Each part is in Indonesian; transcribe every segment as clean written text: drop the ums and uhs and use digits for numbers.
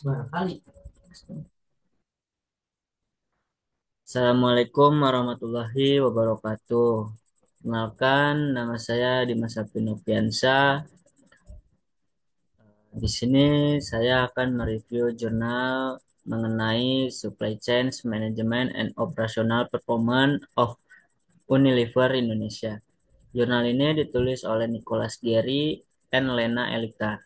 Barangkali. Assalamualaikum warahmatullahi wabarakatuh. Kenalkan, nama saya Dimas Apinopiansa. Di sini saya akan mereview jurnal mengenai Supply Chain Management and Operational Performance of Unilever Indonesia. Jurnal ini ditulis oleh Nicholas Gary dan Lena Elika.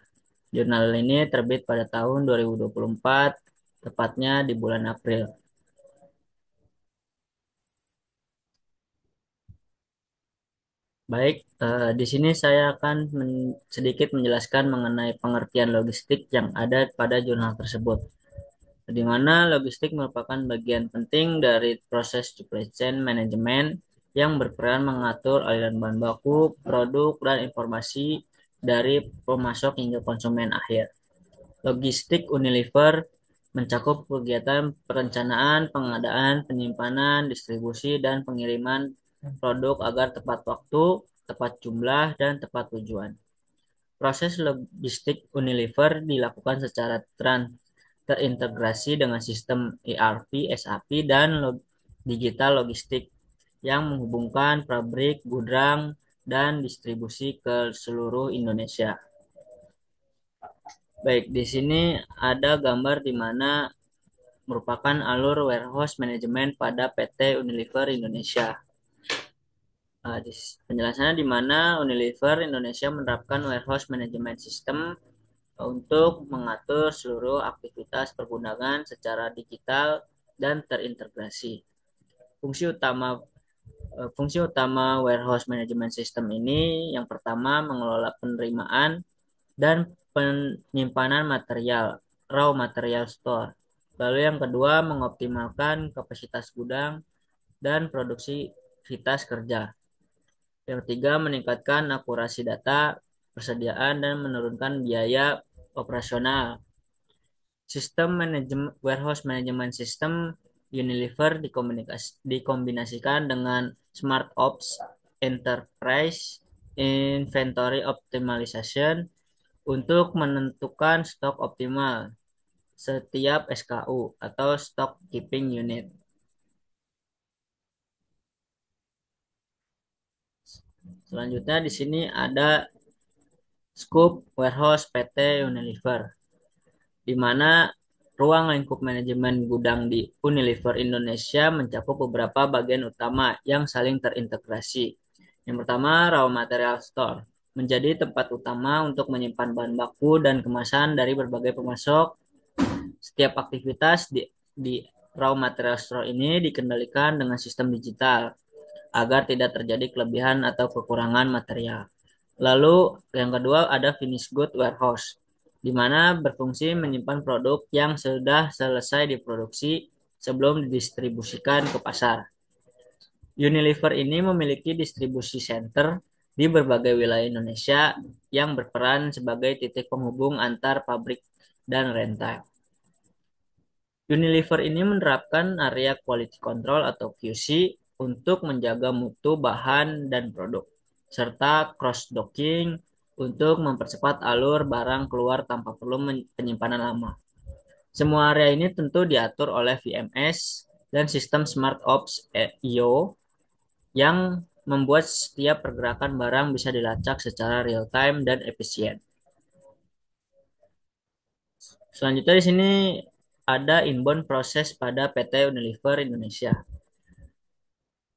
Jurnal ini terbit pada tahun 2024, tepatnya di bulan April. Baik, di sini saya akan sedikit menjelaskan mengenai pengertian logistik yang ada pada jurnal tersebut, di mana logistik merupakan bagian penting dari proses supply chain management yang berperan mengatur aliran bahan baku, produk, dan informasi dari pemasok hingga konsumen akhir. Logistik Unilever mencakup kegiatan perencanaan, pengadaan, penyimpanan, distribusi, dan pengiriman produk agar tepat waktu, tepat jumlah, dan tepat tujuan. Proses logistik Unilever dilakukan secara terintegrasi dengan sistem ERP, SAP, dan digital logistik yang menghubungkan pabrik, gudang, dan distribusi ke seluruh Indonesia. Baik, di sini ada gambar di mana merupakan alur warehouse management pada PT Unilever Indonesia. Penjelasannya di mana Unilever Indonesia menerapkan warehouse management system untuk mengatur seluruh aktivitas pergundangan secara digital dan terintegrasi. Fungsi utama warehouse management system ini yang pertama mengelola penerimaan dan penyimpanan material, raw material store. Lalu yang kedua mengoptimalkan kapasitas gudang dan produksivitas kerja. Yang ketiga meningkatkan akurasi data, persediaan dan menurunkan biaya operasional. Sistem warehouse management system Unilever dikombinasikan dengan Smart Ops Enterprise Inventory Optimization untuk menentukan stok optimal setiap SKU atau Stock Keeping Unit. Selanjutnya di sini ada Scoop Warehouse PT Unilever, di mana ruang lingkup manajemen gudang di Unilever Indonesia mencakup beberapa bagian utama yang saling terintegrasi. Yang pertama, raw material store menjadi tempat utama untuk menyimpan bahan baku dan kemasan dari berbagai pemasok. Setiap aktivitas di raw material store ini dikendalikan dengan sistem digital agar tidak terjadi kelebihan atau kekurangan material. Lalu yang kedua ada finished good warehouse, di mana berfungsi menyimpan produk yang sudah selesai diproduksi sebelum didistribusikan ke pasar. Unilever ini memiliki distribusi center di berbagai wilayah Indonesia yang berperan sebagai titik penghubung antar pabrik dan rental. Unilever ini menerapkan area quality control atau QC untuk menjaga mutu bahan dan produk, serta cross-docking untuk mempercepat alur barang keluar tanpa perlu penyimpanan lama. Semua area ini tentu diatur oleh VMS dan sistem Smart Ops IO yang membuat setiap pergerakan barang bisa dilacak secara real time dan efisien. Selanjutnya di sini ada inbound proses pada PT Unilever Indonesia.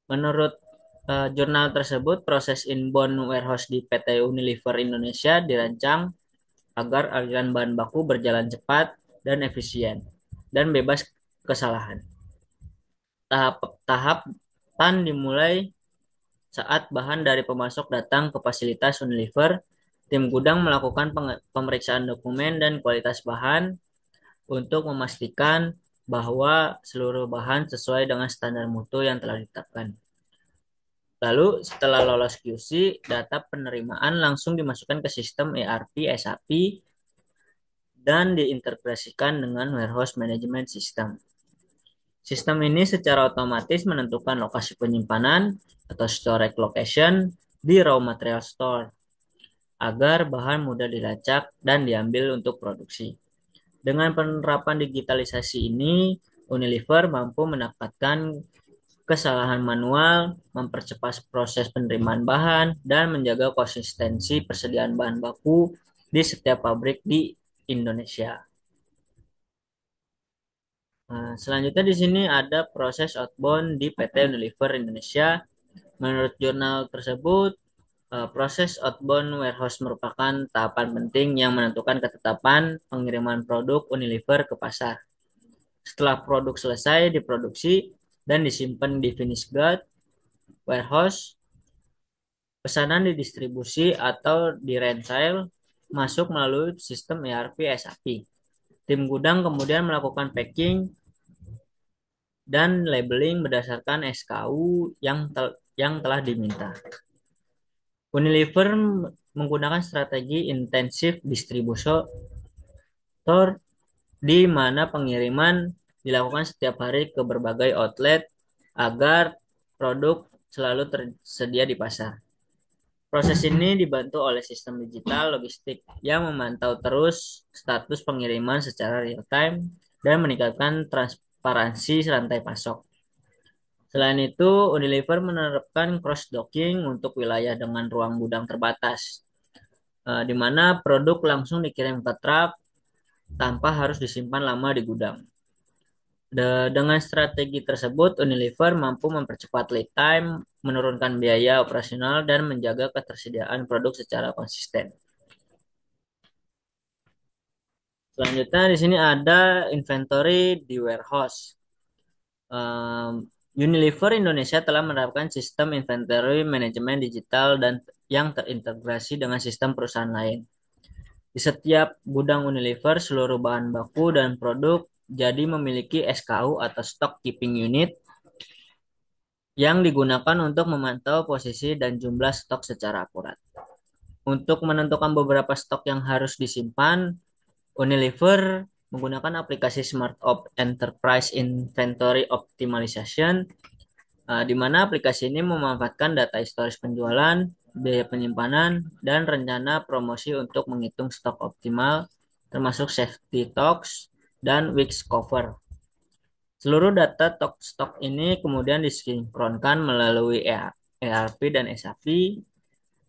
Menurut jurnal tersebut, proses inbound warehouse di PT Unilever Indonesia dirancang agar aliran bahan baku berjalan cepat dan efisien dan bebas kesalahan. Tahapan dimulai saat bahan dari pemasok datang ke fasilitas Unilever. Tim gudang melakukan pemeriksaan dokumen dan kualitas bahan untuk memastikan bahwa seluruh bahan sesuai dengan standar mutu yang telah ditetapkan. Lalu setelah lolos QC, data penerimaan langsung dimasukkan ke sistem ERP SAP dan diintegrasikan dengan warehouse management system. Sistem ini secara otomatis menentukan lokasi penyimpanan atau storage location di raw material store agar bahan mudah dilacak dan diambil untuk produksi. Dengan penerapan digitalisasi ini, Unilever mampu mendapatkan kesalahan manual, mempercepat proses penerimaan bahan, dan menjaga konsistensi persediaan bahan baku di setiap pabrik di Indonesia. Nah, selanjutnya di sini ada proses outbound di PT Unilever Indonesia. Menurut jurnal tersebut, proses outbound warehouse merupakan tahapan penting yang menentukan ketetapan pengiriman produk Unilever ke pasar. Setelah produk selesai diproduksi dan disimpan di finish guard warehouse, pesanan didistribusi atau diretail masuk melalui sistem ERP SAP. Tim gudang kemudian melakukan packing dan labeling berdasarkan SKU yang telah diminta. Unilever menggunakan strategi intensif distributor di mana pengiriman dilakukan setiap hari ke berbagai outlet agar produk selalu tersedia di pasar. Proses ini dibantu oleh sistem digital logistik yang memantau terus status pengiriman secara real time dan meningkatkan transparansi rantai pasok. Selain itu, Unilever menerapkan cross-docking untuk wilayah dengan ruang gudang terbatas, di mana produk langsung dikirim ke truk tanpa harus disimpan lama di gudang. Dengan strategi tersebut, Unilever mampu mempercepat lead time, menurunkan biaya operasional, dan menjaga ketersediaan produk secara konsisten. Selanjutnya di sini ada inventory di warehouse. Unilever Indonesia telah menerapkan sistem inventory manajemen digital dan yang terintegrasi dengan sistem perusahaan lain. Di setiap gudang Unilever, seluruh bahan baku dan produk jadi memiliki SKU atau Stock Keeping Unit yang digunakan untuk memantau posisi dan jumlah stok secara akurat. Untuk menentukan beberapa stok yang harus disimpan, Unilever menggunakan aplikasi Smart Op Enterprise Inventory Optimization, di mana aplikasi ini memanfaatkan data historis penjualan, biaya penyimpanan, dan rencana promosi untuk menghitung stok optimal, termasuk safety stocks dan weeks cover. Seluruh data stok ini kemudian disinkronkan melalui ERP dan SAP,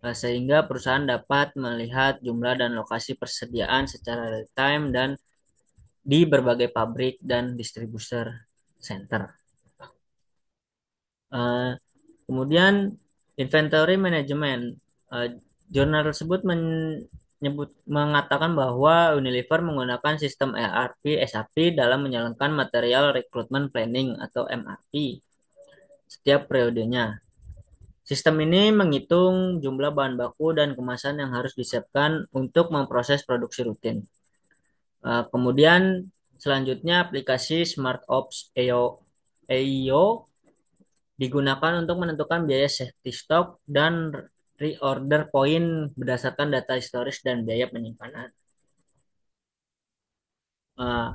sehingga perusahaan dapat melihat jumlah dan lokasi persediaan secara real time dan di berbagai pabrik dan distributor center. Eh, Kemudian inventory management. Eh, Jurnal tersebut mengatakan bahwa Unilever menggunakan sistem ERP SAP dalam menjalankan material recruitment planning atau MRP setiap periodenya. Sistem ini menghitung jumlah bahan baku dan kemasan yang harus disiapkan untuk memproses produksi rutin. Kemudian selanjutnya aplikasi SmartOps EIO digunakan untuk menentukan biaya safety stock dan reorder point berdasarkan data historis dan biaya penyimpanan. Uh,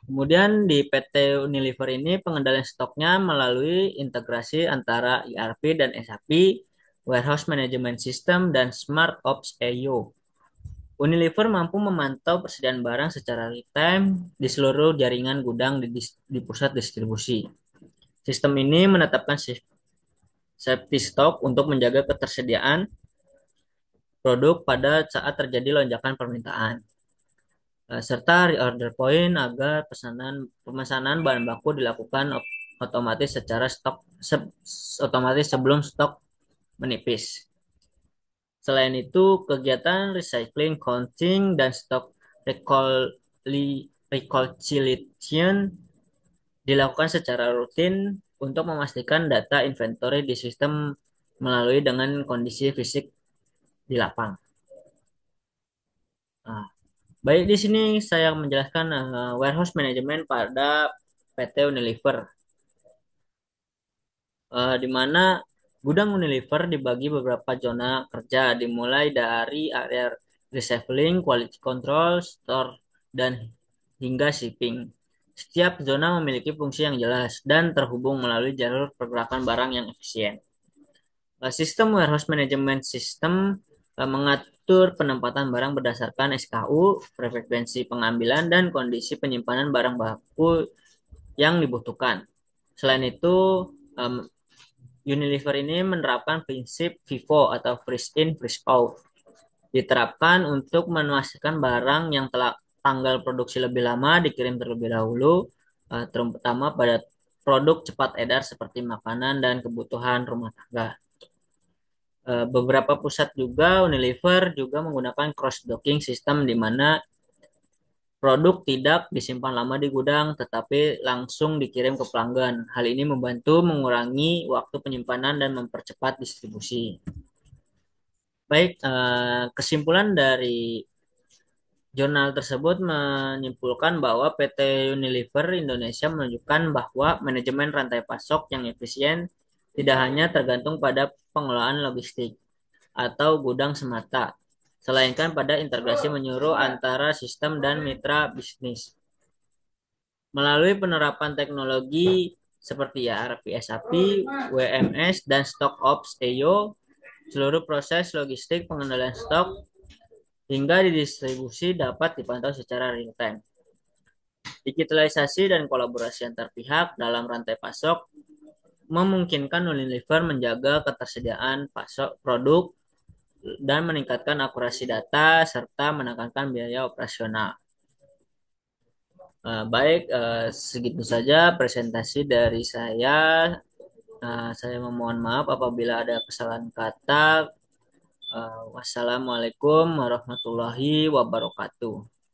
Kemudian di PT Unilever ini pengendalian stoknya melalui integrasi antara ERP dan SAP, Warehouse Management System, dan Smart Ops EIO. Unilever mampu memantau persediaan barang secara real time di seluruh jaringan gudang di pusat distribusi. Sistem ini menetapkan safety stock untuk menjaga ketersediaan produk pada saat terjadi lonjakan permintaan, serta reorder point agar pemesanan bahan baku dilakukan otomatis secara otomatis sebelum stok menipis. Selain itu, kegiatan recycling, counting, dan stok reconciliation dilakukan secara rutin untuk memastikan data inventory di sistem melalui dengan kondisi fisik di lapang. Nah, baik di sini saya menjelaskan warehouse management pada PT Unilever, di mana gudang Unilever dibagi beberapa zona kerja, dimulai dari area recycling, quality control, store, dan hingga shipping. Setiap zona memiliki fungsi yang jelas dan terhubung melalui jalur pergerakan barang yang efisien. Sistem warehouse management system mengatur penempatan barang berdasarkan SKU, frekuensi pengambilan, dan kondisi penyimpanan barang baku yang dibutuhkan. Selain itu, um, Unilever ini menerapkan prinsip FIFO atau freeze in, freeze out. Diterapkan untuk memastikan barang yang telah tanggal produksi lebih lama dikirim terlebih dahulu, terutama pada produk cepat edar seperti makanan dan kebutuhan rumah tangga. Beberapa pusat juga Unilever juga menggunakan cross docking sistem di mana produk tidak disimpan lama di gudang tetapi langsung dikirim ke pelanggan. Hal ini membantu mengurangi waktu penyimpanan dan mempercepat distribusi. Baik, kesimpulan dari jurnal tersebut menyimpulkan bahwa PT Unilever Indonesia menunjukkan bahwa manajemen rantai pasok yang efisien tidak hanya tergantung pada pengelolaan logistik atau gudang semata, melainkan pada integrasi menyeluruh antara sistem dan mitra bisnis. Melalui penerapan teknologi seperti ERP SAP, WMS, dan Stock Ops EO, seluruh proses logistik, pengendalian stok, hingga didistribusi dapat dipantau secara real time. Digitalisasi dan kolaborasi antar pihak dalam rantai pasok memungkinkan Unilever menjaga ketersediaan pasok produk dan meningkatkan akurasi data serta menekankan biaya operasional. Baik, segitu saja presentasi dari saya. Saya memohon maaf apabila ada kesalahan kata. Wassalamualaikum warahmatullahi wabarakatuh.